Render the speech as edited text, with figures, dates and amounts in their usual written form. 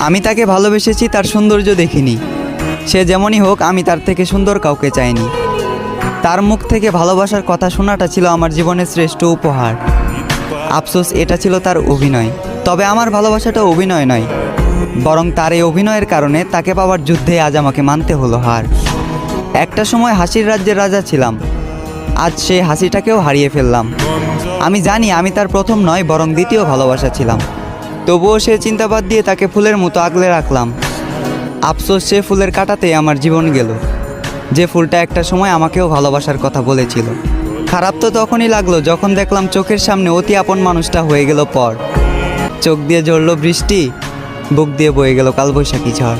আমি তাকে ভালোবেসেছি তার সৌন্দর্য দেখিনি। সে যেমনই হোক, আমি তার থেকে সুন্দর কাউকে চাইনি। তার মুখ থেকে ভালোবাসার কথা শোনাটা ছিল আমার জীবনের শ্রেষ্ঠ উপহার। আফসোস, এটা ছিল তার অভিনয়। তবে আমার ভালোবাসাটা অভিনয় নয়, বরং তার এই অভিনয়ের কারণে তাকে পাওয়ার যুদ্ধে আজ আমাকে মানতে হলো হার। একটা সময় হাসির রাজ্যের রাজা ছিলাম, আজ সেই হাসিটাকেও হারিয়ে ফেললাম। আমি জানি আমি তার প্রথম নয়, বরং দ্বিতীয় ভালোবাসা ছিলাম। তবুও সে চিন্তাবাদ দিয়ে তাকে ফুলের মতো আগলে রাখলাম। আফসোস, সে ফুলের কাঁটাতেই আমার জীবন গেল, যে ফুলটা একটা সময় আমাকেও ভালোবাসার কথা বলেছিল। খারাপ তো তখনই লাগলো যখন দেখলাম চোখের সামনে অতি আপন মানুষটা হয়ে গেল পর। চোখ দিয়ে ঝরল বৃষ্টি, বুক দিয়ে বয়ে গেল কালবৈশাখী ঝড়।